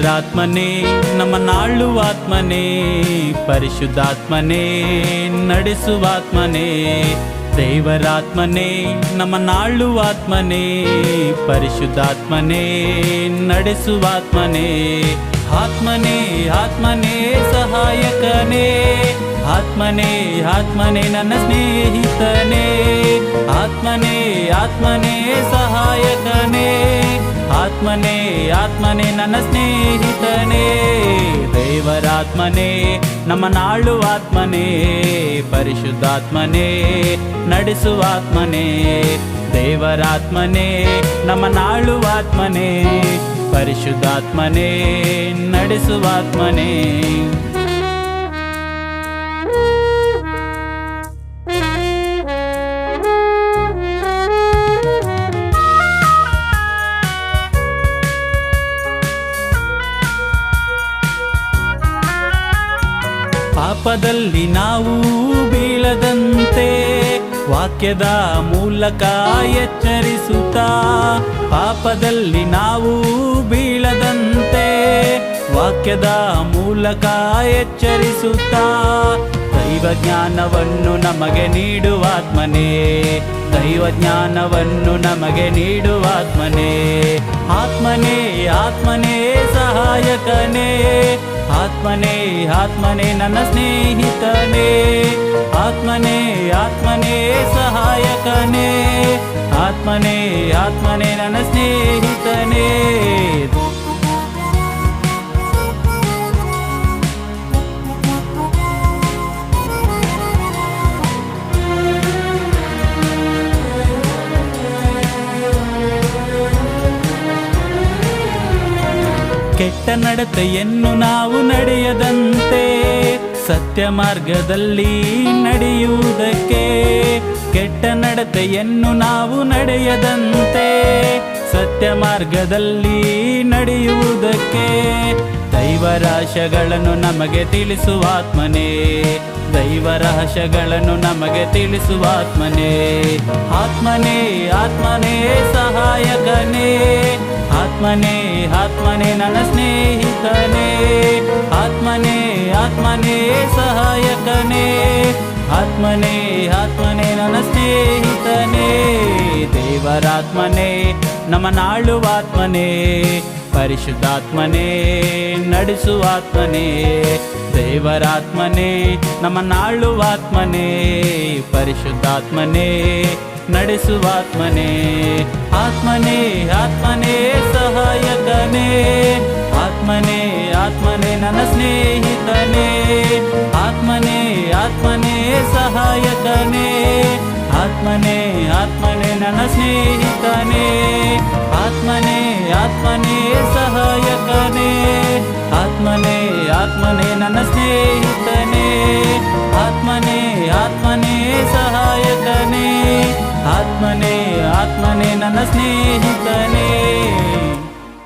ದೇವರಾತ್ಮನೇ ನಮ್ಮನ್ನಾಳುವಾತ್ಮನೇ, ಪರಿಶುದ್ಧಾತ್ಮನೇ ನಡೆಸುವಾತ್ಮನೇ. ದೇವರಾತ್ಮನೇ ನಮ್ಮನ್ನಾಳುವಾತ್ಮನೇ, ಪರಿಶುದ್ಧಾತ್ಮನೇ ನಡೆಸುವಾತ್ಮನೇ. ಆತ್ಮನೇ ಆತ್ಮನೇ ಸಹಾಯಕನೇ, ಆತ್ಮನೇ ಆತ್ಮನೇ ನನ್ನ ಸ್ನೇಹಿತನೇ. ಆತ್ಮನೇ ಆತ್ಮನೇ ಸಹಾಯಕನೇ, ಆತ್ಮನೇ ಆತ್ಮನೇ ನನ್ನ ಸ್ನೇಹಿತನೇ. ದೇವರಾತ್ಮನೇ ನಮ್ಮನ್ನಾಳುವಾತ್ಮನೇ, ಪರಿಶುದ್ಧಾತ್ಮನೇ ನಡೆಸುವಾತ್ಮನೇ. ದೇವರಾತ್ಮನೇ ನಮ್ಮನ್ನಾಳುವಾತ್ಮನೇ, ಪರಿಶುದ್ಧಾತ್ಮನೇ ನಡೆಸುವಾತ್ಮನೇ. ಪಾಪದಲ್ಲಿ ನಾವು ಬೀಳದಂತೆ ವಾಕ್ಯದ ಮೂಲಕ ಎಚ್ಚರಿಸುತ್ತಾ, ಪಾಪದಲ್ಲಿ ನಾವು ಬೀಳದಂತೆ ವಾಕ್ಯದ ಮೂಲಕ ಎಚ್ಚರಿಸುತ್ತಾ. ದೈವಜ್ಞಾನವನ್ನು ನಮಗೆ ನೀಡುವಾತ್ಮನೇ, ದೈವಜ್ಞಾನವನ್ನು ನಮಗೆ ನೀಡುವಾತ್ಮನೇ. ಆತ್ಮನೇ ಆತ್ಮನೇ ಸಹಾಯಕನೇ, ಆತ್ಮನೇ ಆತ್ಮನೇ ನನ್ನ ಸ್ನೇಹಿತನೇ. ಆತ್ಮನೇ ಆತ್ಮನೇ ಸಹಾಯಕನೇ, ಆತ್ಮನೇ ಆತ್ಮನೇ ನನ್ನ ಸ್ನೇಹಿತನೇ. ಕೆಟ್ಟ ನಡತೆಯನ್ನು ನಾವು ನಡೆಯದಂತೆ ಸತ್ಯ ಮಾರ್ಗದಲ್ಲಿ ನಡೆಯುವುದಕ್ಕೆ, ಕೆಟ್ಟ ನಡತೆಯನ್ನು ನಾವು ನಡೆಯದಂತೆ ಸತ್ಯ ಮಾರ್ಗದಲ್ಲಿ ನಡೆಯುವುದಕ್ಕೆ. ದೈವ ರಹಸ್ಯಗಳನ್ನು ನಮಗೆ ತಿಳಿಸುವಾತ್ಮನೇ, ದೈವ ರಹಸ್ಯಗಳನ್ನು ನಮಗೆ ತಿಳಿಸುವಾತ್ಮನೇ. ಆತ್ಮನೇ ಆತ್ಮನೇ ಸಹಾಯಕನೇ, ಆತ್ಮನೇ ಆತ್ಮನೇ ನನ್ನ ಸ್ನೇಹಿತನೇ. ಆತ್ಮನೇ ಆತ್ಮನೇ ಸಹಾಯಕನೇ, ಆತ್ಮನೇ ಆತ್ಮನೇ ನನ್ನ ಸ್ನೇಹಿತನೇ. ದೇವರಾತ್ಮನೇ ನಮ್ಮನ್ನಾಳುವಾತ್ಮನೇ, ಪರಿಶುದ್ಧಾತ್ಮನೇ ನಡೆಸುವಾತ್ಮನೇ. ದೇವರಾತ್ಮನೇ ನಮ್ಮನ್ನಾಳುವಾತ್ಮನೇ, ಪರಿಶುದ್ಧಾತ್ಮನೇ ನಡೆಸುವಾತ್ಮನೇ. ಆತ್ಮನೇ ಆತ್ಮನೇ ಸಹಾಯಕನೇ, ಆತ್ಮನೇ ಆತ್ಮನೇ ನನ್ನ ಸ್ನೇಹಿತನೇ. ಆತ್ಮನೇ ಆತ್ಮನೇ ಸಹಾಯಕನೇ, ಆತ್ಮನೇ ಆತ್ಮನೇ ನನ್ನ ಸ್ನೇಹಿತನೇ. ಆತ್ಮನೇ ಆತ್ಮನೇ ಸಹಾಯಕನೇ, ಆತ್ಮನೇ ಆತ್ಮನೇ ನನ್ನ ಸ್ನೇಹಿತನೇ. ಆತ್ಮನೇ ಆತ್ಮನೇ ಸಹಾಯಕನೇ, ಆತ್ಮನೇ ಆತ್ಮನೇ ನನ್ನ ಸ್ನೇಹಿತನೇ.